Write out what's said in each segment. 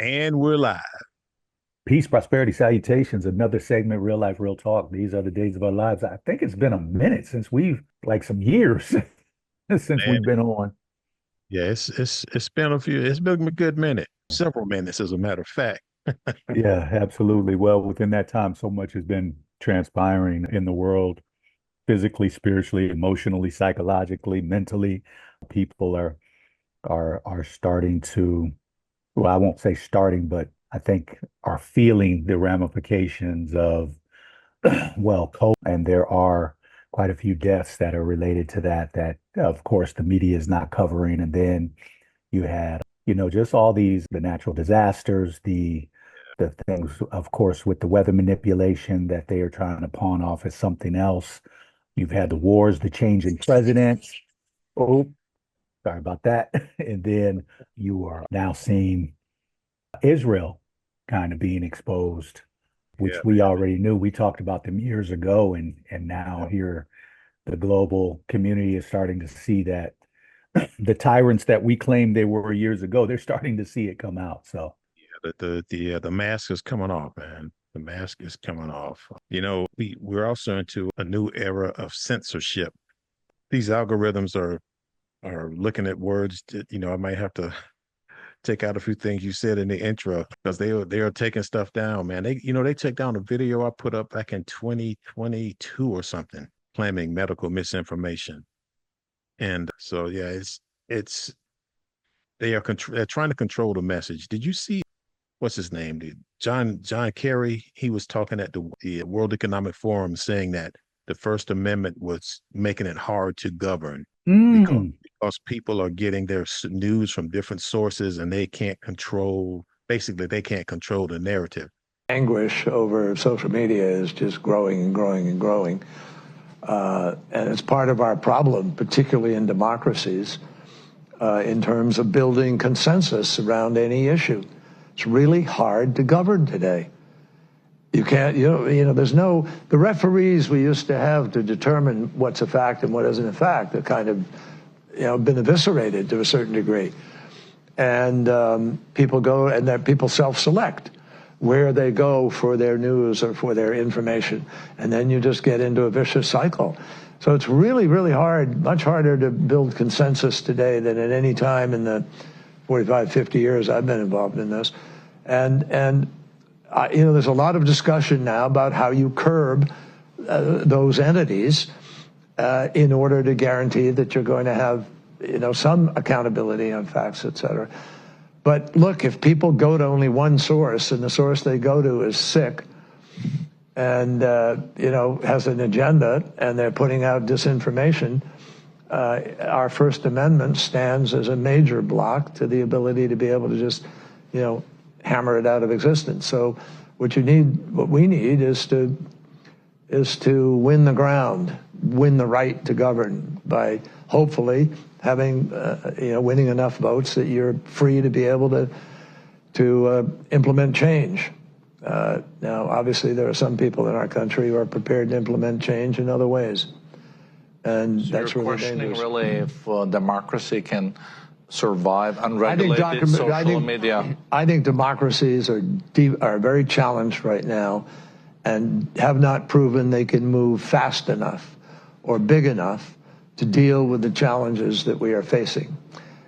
And we're live. Peace, prosperity, salutations. Another segment, Real Life, Real Talk. These are the days of our lives. I think it's been a minute since like some years since Man, we've been on. yeah, it's been it's been a good minute. Several minutes, as a matter of fact. Yeah, absolutely. Well, within that time, so much has been transpiring in the world, physically, spiritually, emotionally, psychologically, mentally. People are starting to, well, I won't say starting, but I think are feeling the ramifications of COVID, and there are quite a few deaths that are related to that of course the media is not covering. And then you had, just all the natural disasters, the things, of course, with the weather manipulation that they are trying to pawn off as something else. You've had the wars, the change in presidents. Oh, sorry about that. And then you are now seeing Israel kind of being exposed, Yeah, which we already knew. We talked about them years ago, and now here the global community is starting to see that the tyrants that we claimed they were years ago, they're starting to see it come out. So, the mask is coming off, man. The mask is coming off. We're also into a new era of censorship. These algorithms are looking at words that, I might have to take out a few things you said in the intro because they are taking stuff down, man. They took down a video I put up back in 2022 or something, claiming medical misinformation. And so yeah, it's they're trying to control the message. Did you see what's his name? John Kerry, he was talking at the World Economic Forum saying that the First Amendment was making it hard to govern because mm, because people are getting their news from different sources and they can't control the narrative. Anguish over social media is just growing and growing and growing. And it's part of our problem, particularly in democracies, in terms of building consensus around any issue. It's really hard to govern today. You can't, the referees we used to have to determine what's a fact and what isn't a fact are kind of, been eviscerated to a certain degree. And people self-select where they go for their news or for their information. And then you just get into a vicious cycle. So it's really, really hard, much harder to build consensus today than at any time in the 45, 50 years I've been involved in this. And there's a lot of discussion now about how you curb those entities in order to guarantee that you're going to have, some accountability on facts, et cetera. But look, if people go to only one source and the source they go to is sick and, has an agenda and they're putting out disinformation, our First Amendment stands as a major block to the ability to be able to just, hammer it out of existence. So what we need is to win the ground, win the right to govern by hopefully having, winning enough votes that you're free to be able to implement change. Now, obviously, there are some people in our country who are prepared to implement change in other ways, and So that's you're really questioning dangerous. really if democracy can survive I think, unregulated social media. I think democracies are very challenged right now, and have not proven they can move fast enough or big enough to deal with the challenges that we are facing.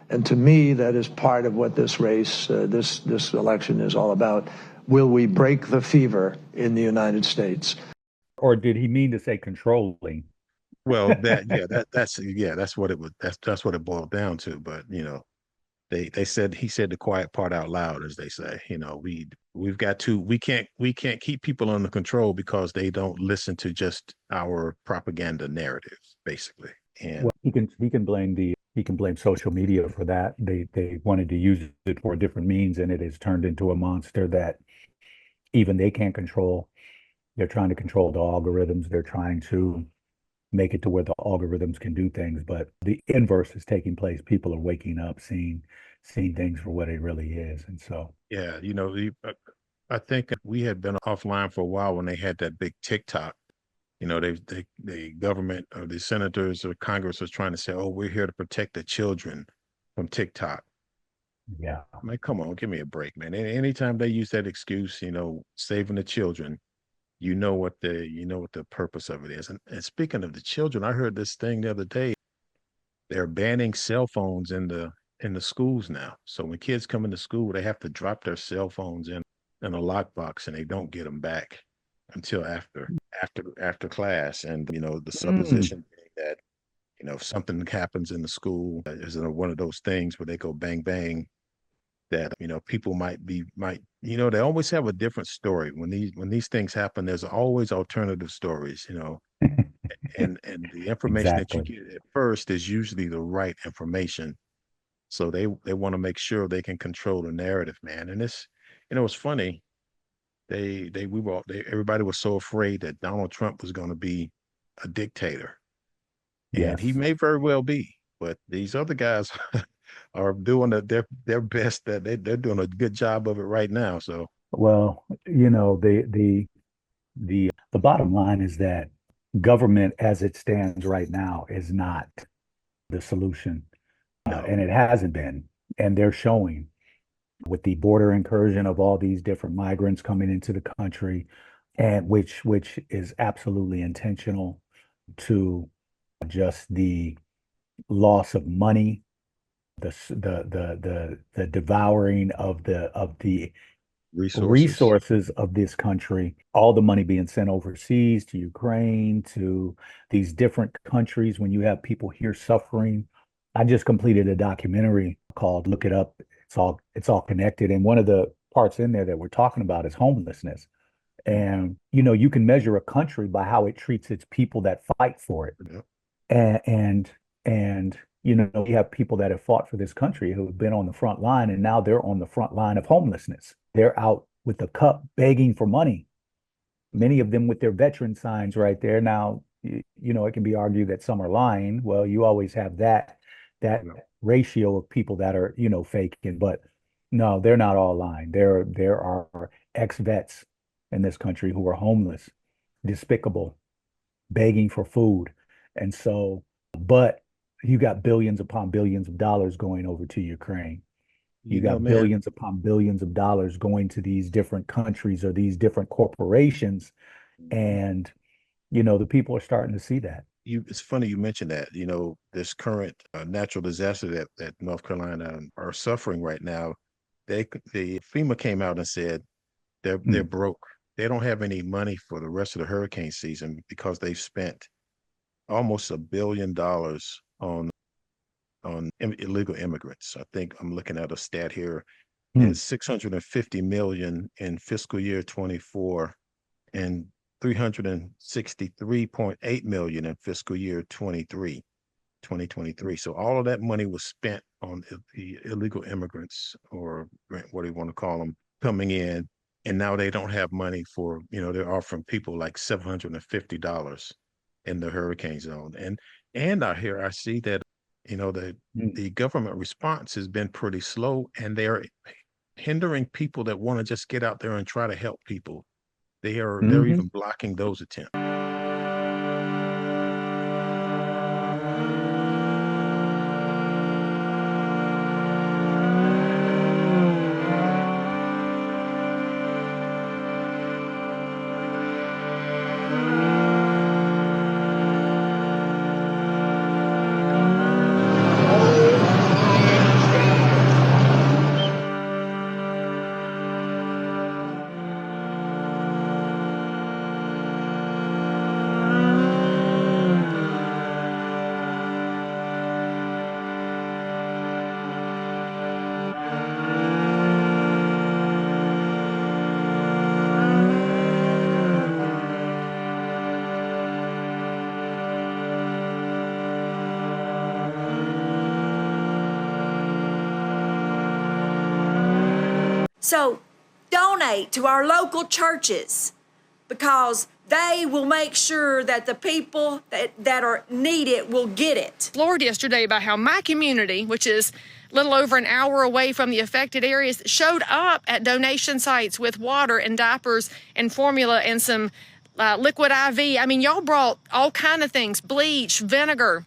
And to me, that is part of what this race, this election is all about. Will we break the fever in the United States? or did he mean to say controlling? Well, that's what it was. That's what it boiled down to. But they said he said the quiet part out loud, as they say. We've got to we can't keep people under control because they don't listen to just our propaganda narratives, basically. And Well, he can blame social media for that. They wanted to use it for a different means, and it has turned into a monster that even they can't control. They're trying to control the algorithms. They're trying to make it to where the algorithms can do things, but the inverse is taking place. People are waking up, seeing things for what it really is. And so, yeah, I think we had been offline for a while when they had that big TikTok. The government or the senators or Congress was trying to say, "Oh, we're here to protect the children from TikTok." Yeah. Man, come on, give me a break, man. Anytime they use that excuse, saving the children, you know what the purpose of it is. And speaking of the children, I heard this thing the other day. They're banning cell phones in the schools now. So when kids come into school, they have to drop their cell phones in a lockbox, and they don't get them back until after class. And the Mm, supposition being that if something happens in the school, is one of those things where they go bang bang, that people they always have a different story when these things happen. There's always alternative stories, and the information that you exactly. get at first is usually the right information. So they want to make sure they can control the narrative, man. And it's funny. Everybody was so afraid that Donald Trump was going to be a dictator, and he Yes. may very well be. But these other guys are doing their best. That they're doing a good job of it right now. So Well, the bottom line is that government as it stands right now is not the solution, no, and it hasn't been. And they're showing with the border incursion of all these different migrants coming into the country, and which is absolutely intentional to just the loss of money, the devouring of the resources. resources of this country, all the money being sent overseas to Ukraine, to these different countries when you have people here suffering. I just completed a documentary called Look It Up. It's all connected. And one of the parts in there that we're talking about is homelessness. Mm, And you can measure a country by how it treats its people that fight for it. yeah. And we have people that have fought for this country who have been on the front line, and now they're on the front line of homelessness. They're out with a cup begging for money, many of them with their veteran signs right there. Now, it can be argued that some are lying. Well, you always have that No. ratio of people that are, faking, but no, they're not all lying. There are ex-vets in this country who are homeless, despicable, begging for food. And so, but you got billions upon billions of dollars going over to Ukraine. You got Man, billions upon billions of dollars going to these different countries or these different corporations. mhm. And, the people are starting to see that. It's funny you mentioned that. This current natural disaster that North Carolina are suffering right now. The FEMA came out and said they're Mm, broke. They don't have any money for the rest of the hurricane season because they've spent almost $1 billion on illegal immigrants. I think I'm looking at a stat here. mm, It's 650 million in fiscal year 24 and 363.8 million in fiscal year 2023. So all of that money was spent on the illegal immigrants, or what do you want to call them, coming in. And now they don't have money they're offering people like $750 in the hurricane zone. And I see that, the mm, the government response has been pretty slow, and they're hindering people that want to just get out there and try to help people. They're mhm. even blocking those attempts. So donate to our local churches because they will make sure that the people that are need it will get it. Floored yesterday about how my community, which is a little over an hour away from the affected areas, showed up at donation sites with water and diapers and formula and some liquid IV. I mean, y'all brought all kind of things, bleach, vinegar,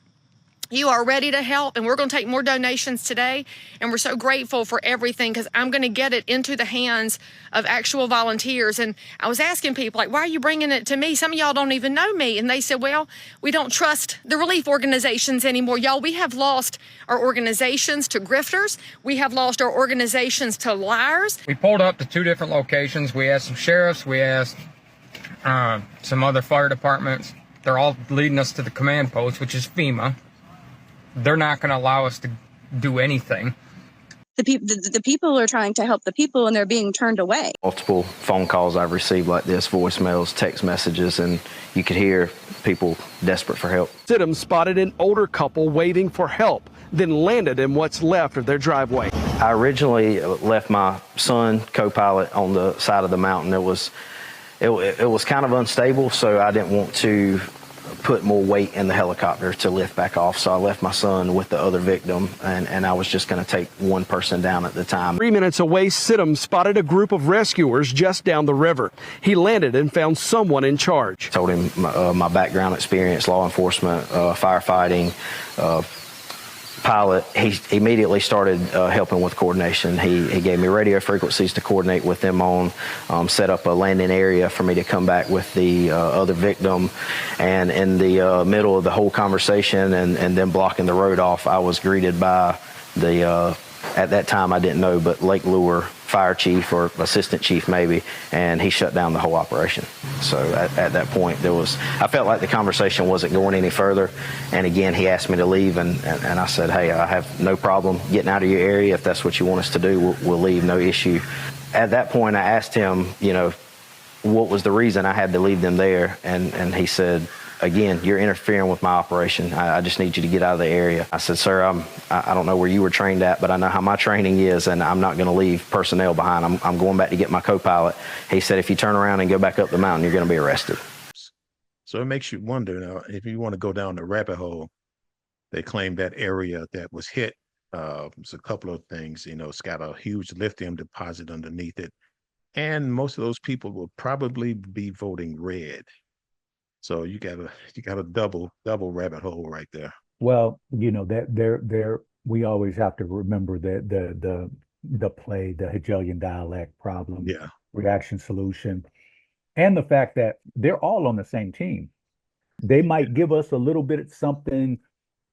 You are ready to help, and we're going to take more donations today. And we're so grateful for everything, because I'm going to get it into the hands of actual volunteers. And I was asking people, like, why are you bringing it to me? Some of y'all don't even know me. And they said, well, we don't trust the relief organizations anymore. Y'all, we have lost our organizations to grifters. We have lost our organizations to liars. We pulled up to 2 different locations. We asked some sheriffs. We asked some other fire departments. They're all leading us to the command post, which is FEMA. They're not going to allow us to do anything. The people are trying to help the people, and they're being turned away. Multiple phone calls I've received like this, voicemails, text messages, and you could hear people desperate for help. Stidham spotted an older couple waving for help, then landed in what's left of their driveway. I originally left my son, co-pilot, on the side of the mountain. It was kind of unstable, so I didn't want to put more weight in the helicopter to lift back off. So I left my son with the other victim, and I was just going to take one person down at the time. 3 minutes away, Stidham spotted a group of rescuers just down the river. He landed and found someone in charge. Told him my background experience, law enforcement, firefighting, pilot. He immediately started helping with coordination. He gave me radio frequencies to coordinate with them on, set up a landing area for me to come back with the other victim. And in the middle of the whole conversation and then blocking the road off, I was greeted by the, at that time I didn't know, but Lake Lure fire chief or assistant chief maybe, and he shut down the whole operation. So at that point I felt like the conversation wasn't going any further, and again he asked me to leave, and I said, hey, I have no problem getting out of your area. If that's what you want us to do, we'll leave, no issue. At that point I asked him, what was the reason I had to leave them there, and he said, again, you're interfering with my operation. I just need you to get out of the area. I said, sir, I don't know where you were trained at, but I know how my training is, and I'm not going to leave personnel behind. I'm going back to get my co-pilot. He said, if you turn around and go back up the mountain, you're going to be arrested. So it makes you wonder now, if you want to go down the rabbit hole, they claim that area that was hit, it's a couple of things, it's got a huge lithium deposit underneath it. And most of those people will probably be voting red. So you got a double rabbit hole right there. Well, that we always have to remember that the Hegelian dialect problem, reaction solution, and the fact that they're all on the same team. They might give us a little bit of something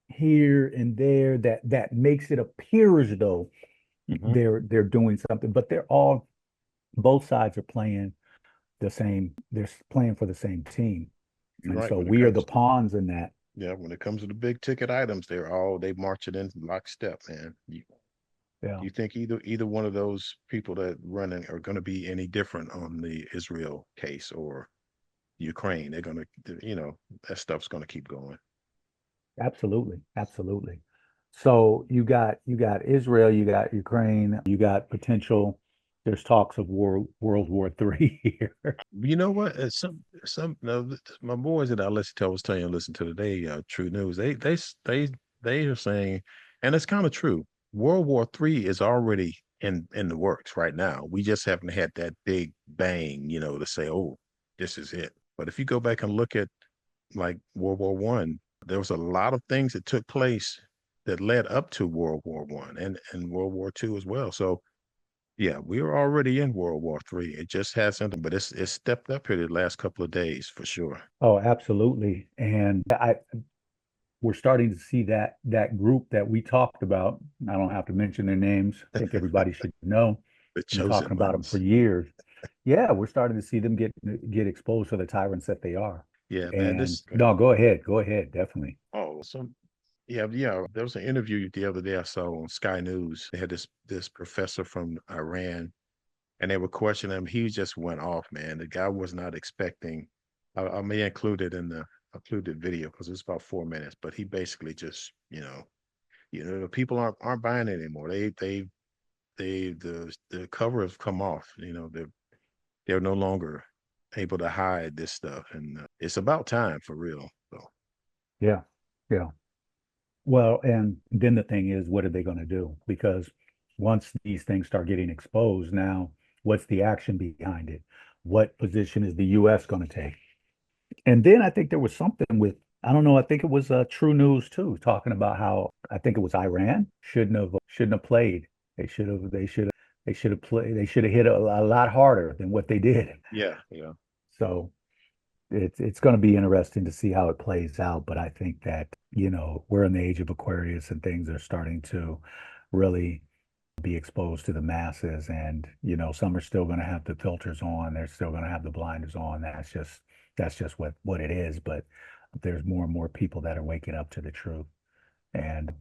here and there that makes it appear as though they're doing something, but both sides are playing the same. They're playing for the same team. And right, so we are the pawns in that. Yeah, when it comes to the big ticket items, they march it in lockstep, man. You think either one of those people that running are going to be any different on the Israel case or Ukraine? They're going to, that stuff's going to keep going. Absolutely. So you got Israel, you got Ukraine, you got potential. There's talks of World War III here. You know what? My boys that I was telling you to listen to today, True News. They are saying, and it's kind of true. World War III is already in the works right now. We just haven't had that big bang, to say, oh, this is it. But if you go back and look at like World War I, there was a lot of things that took place that led up to World War I and World War II as well. So. Yeah, we are already in World War III. It just hasn't, but it's stepped up here the last couple of days for sure. Oh, absolutely. And we're starting to see that group that we talked about. I don't have to mention their names. I think everybody should know. We've been talking about them for years. Yeah, we're starting to see them get exposed to the tyrants that they are. Yeah, man. No, go ahead, definitely. Oh, Yeah, there was an interview the other day I saw on Sky News. They had this professor from Iran, and they were questioning him. He just went off, man. The guy was not expecting. I may include it in the included video because it's about 4 minutes. But he basically just, the people aren't buying it anymore. The cover has come off. They're no longer able to hide this stuff, and it's about time for real. So. Yeah. Well, and then the thing is, what are they going to do? Because once these things start getting exposed, now what's the action behind it? What position is the U.S. going to take? And then I think there was something with I don't know. I think it was True News too, talking about how I think it was Iran shouldn't have played. They should have played. They should have hit a lot harder than what they did. Yeah, yeah. So it's going to be interesting to see how it plays out. But I think that, we're in the age of Aquarius and things are starting to really be exposed to the masses. And, some are still going to have the filters on. They're still going to have the blinders on. That's just what it is. But there's more and more people that are waking up to the truth. And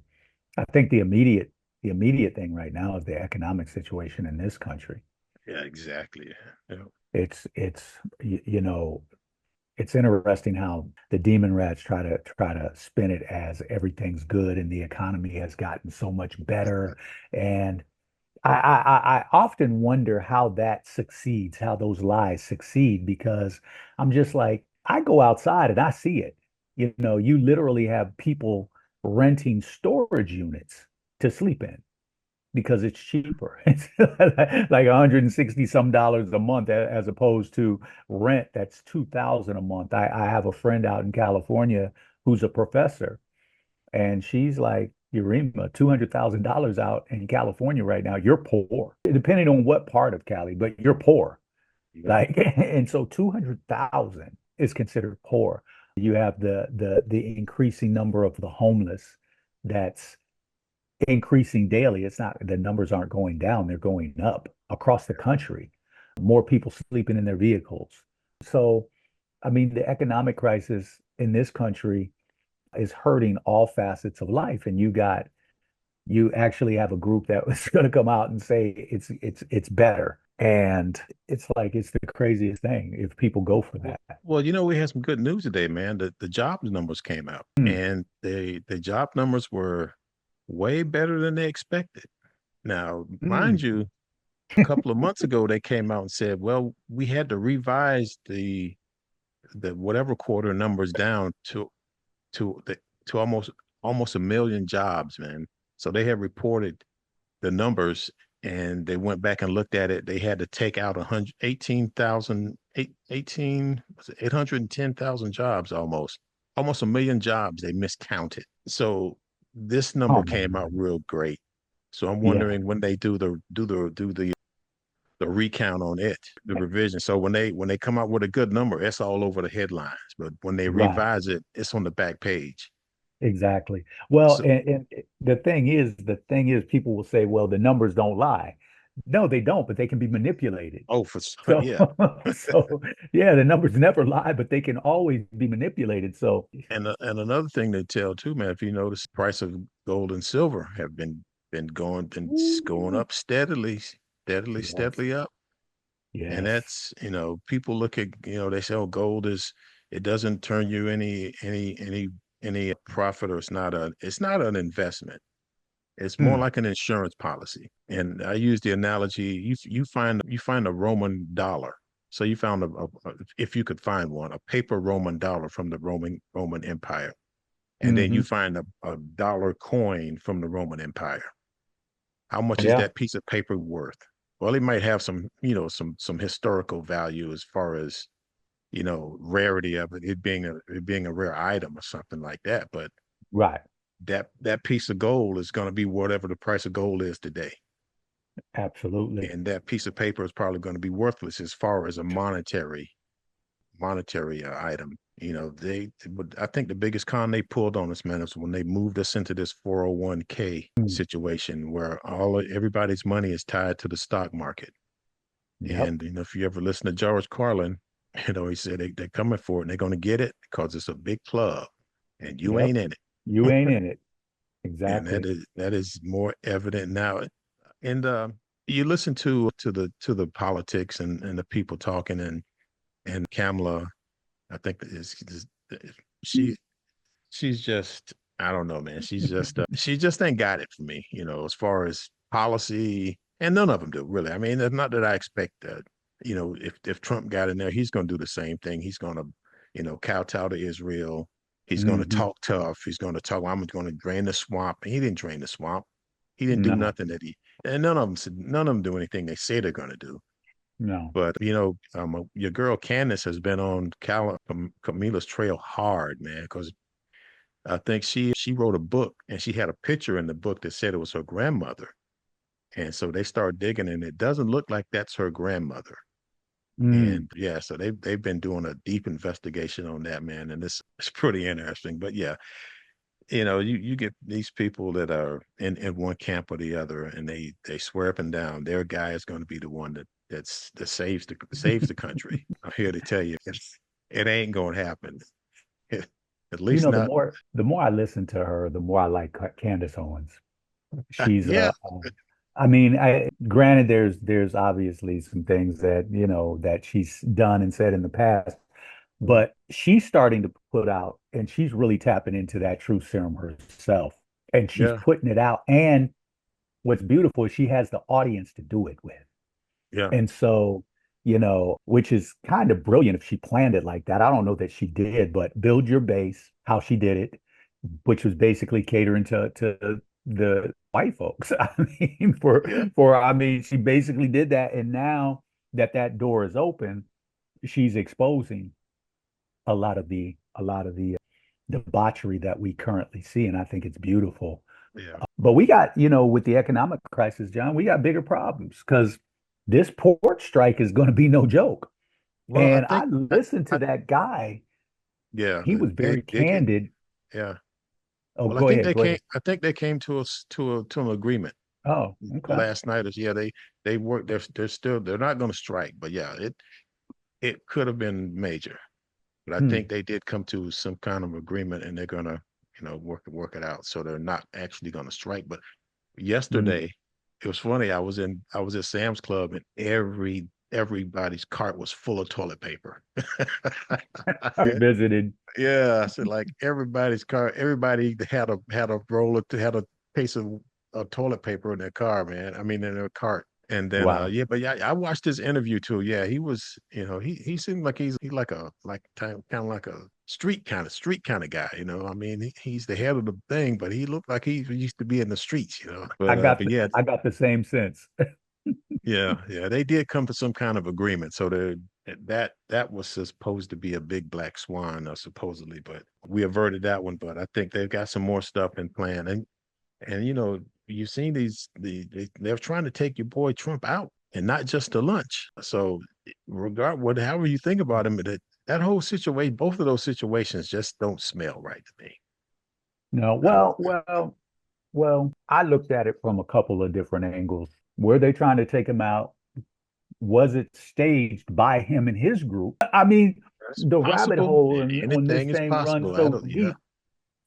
I think the immediate thing right now is the economic situation in this country. Yeah, exactly. Yeah. It's it's interesting how the demon rats try to spin it as everything's good and the economy has gotten so much better. And I often wonder how that succeeds, how those lies succeed, because I'm just like, I go outside and I see it. You literally have people renting storage units to sleep in because it's cheaper. It's like 160 some dollars a month as opposed to rent that's 2,000 a month. I have a friend out in California who's a professor, and she's like, Yarima, $200,000 out in California right now, you're poor. Depending on what part of Cali, but you're poor. Yeah. Like, and so 200,000 is considered poor. You have the increasing number of the homeless that's increasing daily. It's not, the numbers aren't going down, they're going up across the country. More people sleeping in their vehicles. So, I mean, the economic crisis in this country is hurting all facets of life. And you actually have a group that was going to come out and say it's better. And it's like, it's the craziest thing if people go for that. Well, we had some good news today, man. The jobs numbers came out, and the job numbers were way better than they expected. Now, mind you, a couple of months ago, they came out and said, well, we had to revise the whatever quarter numbers down to almost a million jobs, man. So they have reported the numbers, and they went back and looked at it. They had to take out 810,000 jobs, almost a million jobs. They miscounted. So this number Oh came man. out real great. So I'm Yeah, wondering when they do the recount on it, the revision. So when they come out with a good number, it's all over the headlines. But when they right. revise it, it's on the back page. Exactly. Well, So and the thing is, people will say, well, the numbers don't lie. No, they don't, but they can be manipulated. oh, So, yeah. so yeah, the numbers never lie, but they can always be manipulated. So, And another thing they tell too, man, if you notice, price of gold and silver have been going ooh, up steadily, steadily, yes, steadily up. And yes. that's, people look at, they say, oh, gold it doesn't turn you any profit, or it's not an investment. It's more Hmm. like an insurance policy. And I use the analogy, you find a Roman dollar. So you found if you could find one, a paper Roman dollar from the Roman Empire. And then you Hmm. find a dollar coin from the Roman Empire. How much is Yeah. that piece of paper worth? Well, it might have some historical value as far as, rarity of it being a rare item or something like that. But Right. that piece of gold is going to be whatever the price of gold is today. Absolutely. And that piece of paper is probably going to be worthless as far as a monetary item. I think the biggest con they pulled on us, man, is when they moved us into this 401k Hmm. situation where everybody's money is tied to the stock market. Yep. And if you ever listen to George Carlin, he said they're coming for it and they're going to get it because it's a big club and you Yep. ain't in You it. ain't in it. And that Exactly. is more evident now. And you listen to the politics and the people talking, and Kamala, I think she she's just, I don't know, man. She just ain't got it for me, as far as policy, and none of them do really. I mean, it's not that I expect that, if Trump got in there, he's going to do the same thing. He's going to, kowtow to Israel. He's going to Hmm. talk tough. He's going to talk, I'm going to drain the swamp. He didn't drain the swamp. He didn't do No, nothing and none of them do anything they say they're going to do. no. But your girl Candace has been on Camila's trail hard, man, because I think she wrote a book, and she had a picture in the book that said it was her grandmother. And so they started digging, and it doesn't look like that's her grandmother. Mm. And yeah, so they've been doing a deep investigation on that, man, and it's pretty interesting. But yeah, you get these people that are in one camp or the other, and they swear up and down their guy is going to be the one that saves the country. I'm here to tell you, it ain't going to happen. At You least know, not. the more I listen to her, the more I like Candace Owens. She's Yeah, I mean, granted there's obviously some things that, that she's done and said in the past, but she's starting to put out and she's really tapping into that truth serum herself. And she's yeah, putting it out. And what's beautiful is she has the audience to do it with. yeah, And so, which is kind of brilliant if she planned it like that. I don't know that she did, but build your base, how she did it, which was basically catering to the white folks. I mean, yeah, she basically did that. And now that that door is open, she's exposing a lot of the debauchery that we currently see. And I think it's beautiful. yeah. But we got, with the economic crisis, John, we got bigger problems because this port strike is going to be no joke. Well, I And I think, listened to I, that guy. yeah, He was they very they can, candid. yeah. Oh, Well, I go think ahead, they go came. ahead. I think they came to us to an agreement Oh, okay. last night. Is yeah, they work. They're not going to strike, but yeah, it could have been major. But I Hmm. think they did come to some kind of agreement, and they're gonna, work it out. So they're not actually gonna strike. But Hmm. yesterday, it was funny. I was at Sam's Club, and everybody's cart was full of toilet paper. I Yeah, visited. yeah. I said like everybody's car, everybody had a case of toilet paper in their car, man. I mean in their cart. And then Wow. yeah, but yeah, I watched his interview too. Yeah, he was, he seemed like he's like a like kind of like a street kind of guy, I mean, he's the head of the thing, but he looked like he used to be in the streets. But yeah, I got the same sense. yeah, they did come to some kind of agreement. So that was supposed to be a big black swan, supposedly, but we averted that one. But I think they've got some more stuff in plan, and you've seen they're trying to take your boy Trump out, and not just to lunch. So however you think about him, that whole situation, both of those situations just don't smell right to me. No, I don't. well, I looked at it from a couple of different angles. Were they trying to take him out? Was it staged by him and his group? I mean, That's the rabbit possible. hole on this Anything is thing runs possible. I so don't. Yeah. deep.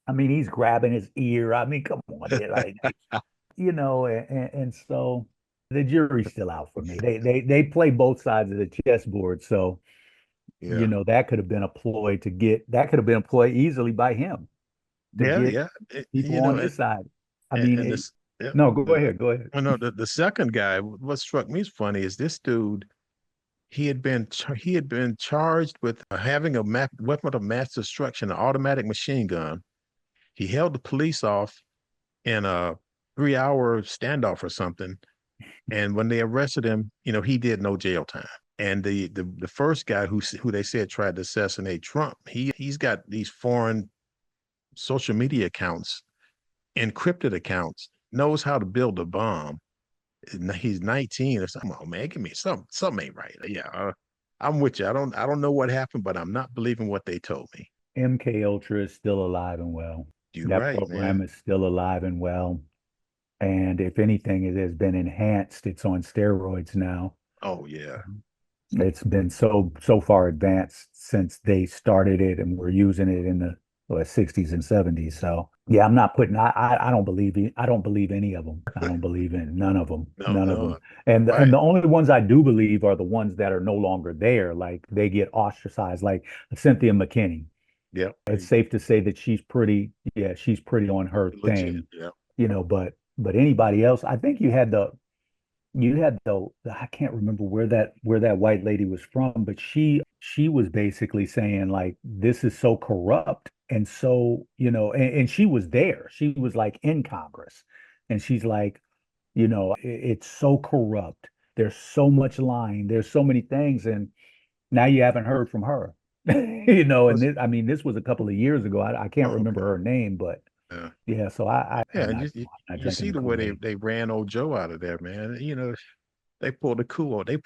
I mean, he's grabbing his ear. I mean, come on, like, and so the jury's still out for me. They play both sides of the chessboard. So, Yeah. that could have been a ploy that could have been a ploy easily by him to Yeah. get Yeah. people on his side. I mean, And this. Yeah, no, go ahead, go ahead. no, the second guy. What struck me as funny is this dude. He had been charged with having a weapon of mass destruction, an automatic machine gun. He held the police off in a 3-hour standoff or something. And when they arrested him, he did no jail time. And the first guy who they said tried to assassinate Trump, he's got these foreign social media accounts, encrypted accounts, knows how to build a bomb. He's 19 or something. Oh man, give me something ain't right. Yeah, I'm with you. I don't know what happened, but I'm not believing what they told me. MK Ultra is still alive and well. You're That right, man. program is still alive and well. And if anything, it has been enhanced. It's on steroids now. Oh yeah. It's been so far advanced since they started it and we're using it in the 60s and 70s. So yeah, I'm not putting I I don't believe any of them. I don't believe in none of them. No, None of them. no. And Right. the only ones I do believe are the ones that are no longer there. Like they get ostracized, like Cynthia McKinney. Yeah. It's safe to say that she's pretty on her Legit. thing, Yeah. but anybody else, I think you had the I can't remember where that white lady was from, but she was basically saying like this is so corrupt and so, and she was there. She was like in Congress and she's like, it's so corrupt. There's so much lying. There's so many things and now you haven't heard from her. And I mean, this was a couple of years ago. I can't Oh, remember her name, but yeah. yeah. So Yeah, I'm and not, you I'm not you drinking see the the way Kool-Aid. they ran old Joe out of there, man. They pulled the coup on him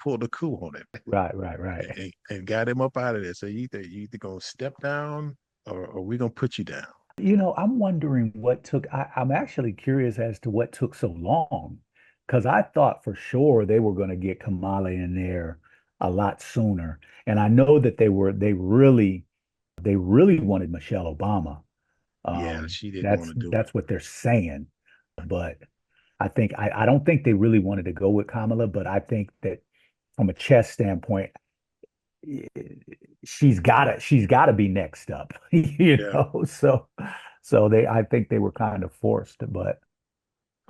Right, right, right. and got him up out of there. So you either gonna step down or we gonna put you down. I'm wondering what I'm actually curious as to what took so long, because I thought for sure they were going to get Kamala in there a lot sooner. And I know that they really wanted Michelle Obama. Yeah, she didn't want That's to do it. that's what they're saying. But I don't think they really wanted to go with Kamala, but I think that from a chess standpoint, she's gotta be next up, Yeah. so I think they were kind of forced, but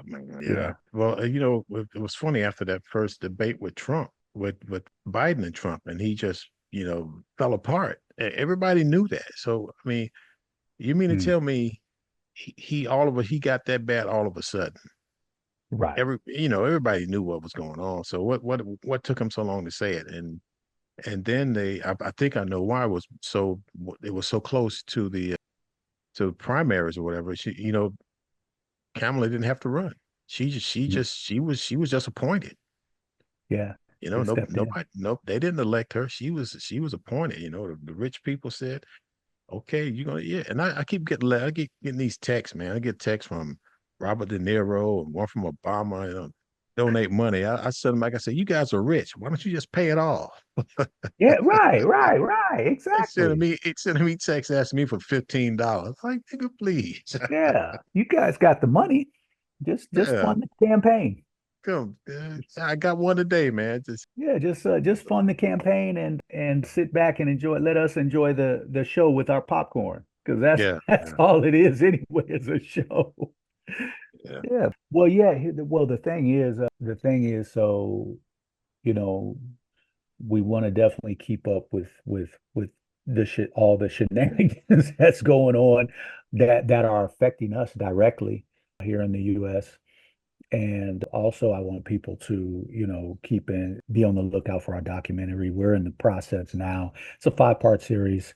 Yeah. yeah. Well, it was funny after that first debate with Trump, with Biden and Trump, and he just, fell apart. Everybody knew that. So, I mean, you mean to Hmm. tell me he got that bad all of a sudden? Right. Everybody knew what was going on. So what took him so long to say it? And then I think I know why it was so close to the to primaries or whatever. Kamala didn't have to run. She was just appointed. Yeah, No, just stepped in. nobody, nope, they didn't elect her. She was appointed. The rich people said, "Okay, you're gonna yeah." And I keep getting these texts, man. I get texts from Robert De Niro and one from Obama. Donate money. I send them back. I say, "You guys are rich. Why don't you just pay it off?" Yeah, right, right, right, exactly. It's sending me texts asking me for $15. Like, nigga, please. Yeah, you guys got the money. Just Yeah, fund the campaign. come. I got one today, man. Just Yeah, just fund the campaign and sit back and let us enjoy the show with our popcorn, because that's yeah, that's yeah, all it is anyway, is a show. yeah. Yeah. Well, yeah. Well, the thing is, so you know, we want to definitely keep up with all the shenanigans that's going on that are affecting us directly here in the U.S. And also, I want people to, be on the lookout for our documentary. We're in the process now. It's a 5-part series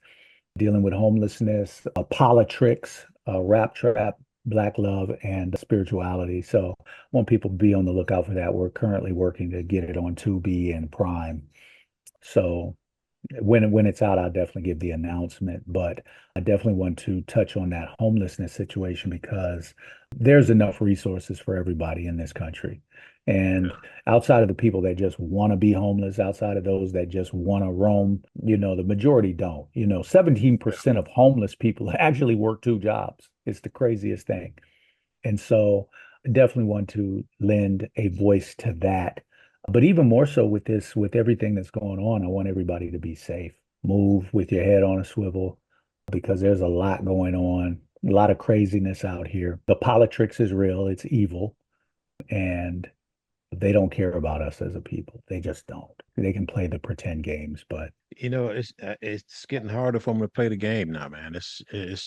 dealing with homelessness, politics, rap trap, black love, and spirituality. So I want people to be on the lookout for that. We're currently working to get it on Tubi and Prime. So when it's out, I'll definitely give the announcement. But I definitely want to touch on that homelessness situation, because there's enough resources for everybody in this country. And outside of the people that just want to be homeless, outside of those that just want to roam, the majority don't. 17% of homeless people actually work 2 jobs. It's the craziest thing. And so I definitely want to lend a voice to that. But even more so with everything that's going on, I want everybody to be safe. Move with your head on a swivel, because there's a lot going on, a lot of craziness out here. The politics is real, it's evil, and they don't care about us as a people. They just don't. They can play the pretend games, but It's getting harder for them to play the game now, man. It's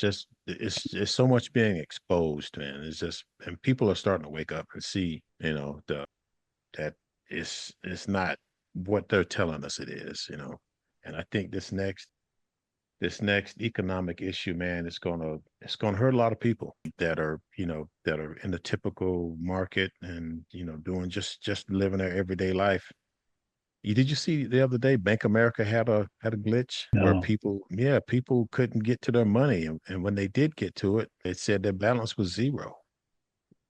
so much being exposed, man. And people are starting to wake up and see, that it's not what they're telling us it is. And I think this next economic issue, man, it's gonna hurt a lot of people that are in the typical market and doing just living their everyday life. Did you see the other day Bank America had a glitch where no. people couldn't get to their money, and when they did get to it, they said their balance was zero.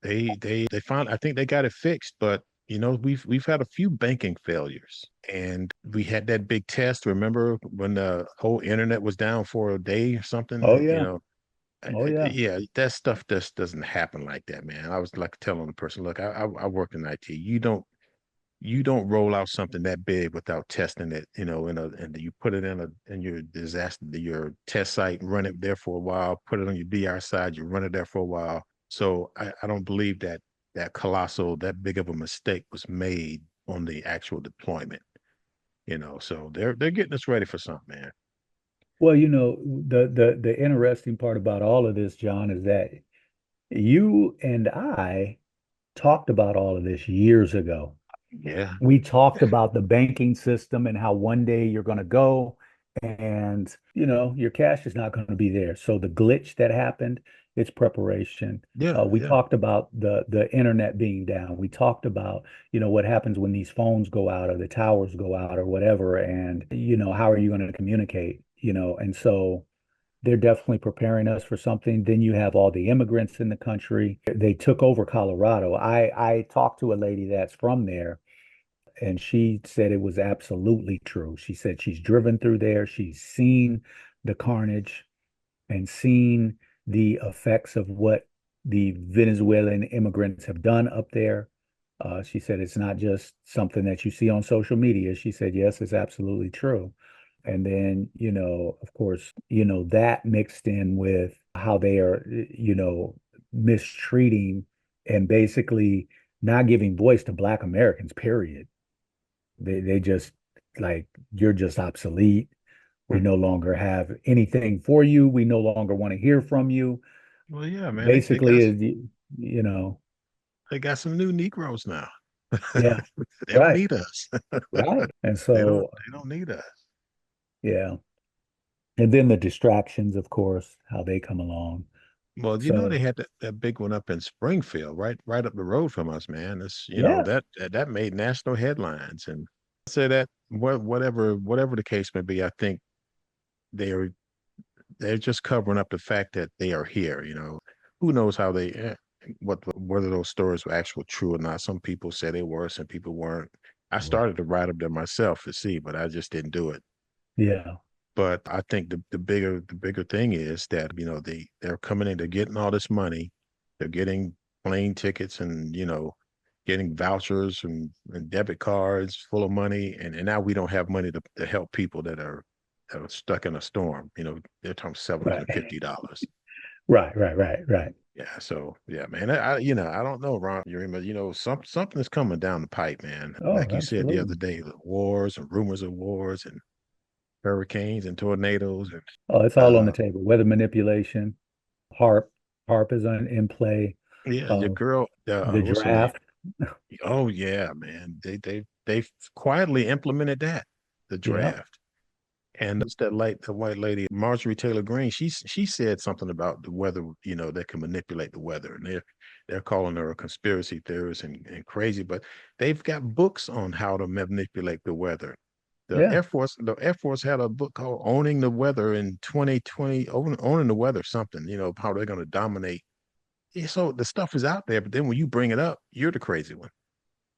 They found, I think they got it fixed, but we've had a few banking failures, and we had that big test. Remember when the whole internet was down for a day or something? Oh yeah. Oh yeah. Yeah, that stuff just doesn't happen like that, man. I was like telling the person, look, I work in IT. You don't roll out something that big without testing it, and you put it in your test site, run it there for a while, put it on your DR side, you run it there for a while. So I don't believe that big of a mistake was made on the actual deployment. So they're getting us ready for something, man. Well, the interesting part about all of this, John, is that you and I talked about all of this years ago. Yeah. We talked about the banking system and how one day you're going to go and your cash is not going to be there. So the glitch that happened, it's preparation. Yeah, We yeah. talked about the internet being down. We talked about, what happens when these phones go out or the towers go out or whatever, and how are you going to communicate? And so they're definitely preparing us for something. Then you have all the immigrants in the country. They took over Colorado. I talked to a lady that's from there, and she said it was absolutely true. She said she's driven through there, she's seen the carnage and seen the effects of what the Venezuelan immigrants have done up there. She said it's not just something that you see on social media. She said, yes, it's absolutely true. And then, of course, that mixed in with how they are, mistreating and basically not giving voice to Black Americans, period. They just like, you're just obsolete. We no longer have anything for you. We no longer want to hear from you. Well, yeah, man. Basically, is you know, They got some new Negroes now. yeah, They don't right, need us. right. And They don't so, they don't need us. yeah. And then the distractions, of course, how they come along. Well, they So, had that big one up in Springfield, right up the road from us, man. It's yeah, that made national headlines. And I say that whatever the case may be, I think they're they're just covering up the fact that they are here. Who knows how whether those stories were actual true or not. Some people said they were, some people weren't. I started to write up there myself to see, but I just didn't do it. yeah, But I think the bigger thing is that they're coming in, they're getting all this money, they're getting plane tickets and getting vouchers and debit cards full of money, and now we don't have money to help people that are stuck in a storm. They're talking right, $750. right. Yeah, so yeah, man. I don't know, Ron Yarima. Something is coming down the pipe, man. Oh, Like you said the other absolutely. day, the wars and rumors of wars and hurricanes and tornadoes and Oh, it's all on uh the table. Weather manipulation, harp, harp is in play. yeah, your Uh, girl, the what's her name? draft, Oh yeah, man. They've quietly implemented the yeah, draft. And it's the white lady, Marjorie Taylor Greene. She said something about the weather, that can manipulate the weather, and they're calling her a conspiracy theorist and crazy. But they've got books on how to manipulate the weather. yeah, The Air Force had a book called "Owning the Weather" in 2020, owning the weather, something. How they're going to dominate. Yeah, so the stuff is out there, but then when you bring it up, you're the crazy one.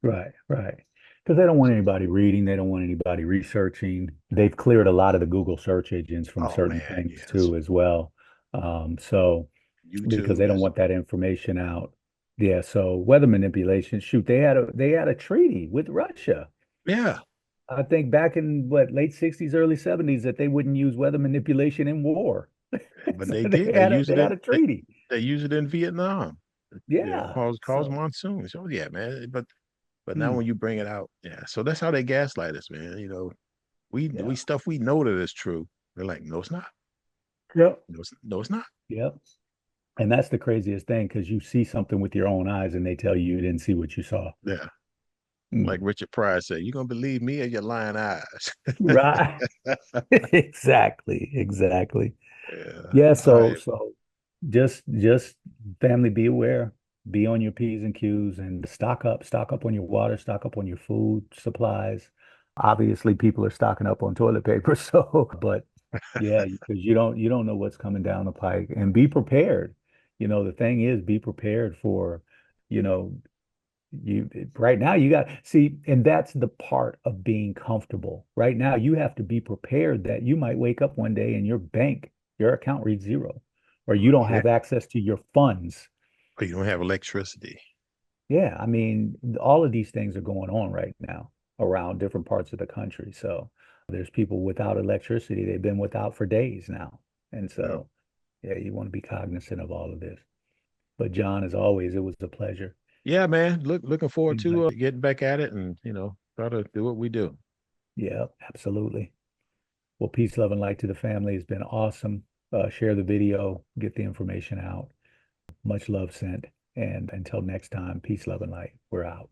right. Because they don't want anybody reading, they don't want anybody researching. They've cleared a lot of the Google search engines from Oh certain man, things yes. too, as well. So because YouTube they don't is want that information out. Yeah, so weather manipulation, shoot, they had a treaty with Russia. yeah, I think back in what late 60s, early 70s that they wouldn't use weather manipulation in war. but So they they did. They had a use they it had in a treaty. they use it in Vietnam. Yeah. Cause So monsoons. Oh yeah, man. But now hmm, when you bring it out, yeah. So that's how they gaslight us, man. We yeah. stuff we know that is true. They're like, no, it's not. Yep. No, it's not. Yep. And that's the craziest thing because you see something with your own eyes and they tell you you didn't see what you saw. Yeah. Mm. Like Richard Pryor said, you gonna believe me or your lying eyes? Right. Exactly. Yeah. Yeah, All so right. so just family be aware, be on your P's and Q's and stock up on your water, stock up on your food supplies. Obviously, people are stocking up on toilet paper, so but yeah, because you don't know what's coming down the pike and be prepared. The thing is be prepared for, you know, you right now you got see, and that's the part of being comfortable. Right now, you have to be prepared that you might wake up one day and your account reads zero, or you don't Yeah. have access to your funds. But you don't have electricity. Yeah, I mean, all of these things are going on right now around different parts of the country. So there's people without electricity. They've been without for days now. And Yeah. so, yeah, you want to be cognizant of all of this. But John, as always, it was a pleasure. Yeah, man. Looking forward to Anyway, getting back at it and try to do what we do. yeah, absolutely. Well, peace, love, and light to the family has been awesome. Share the video, get the information out. Much love sent. And until next time, peace, love, and light. We're out.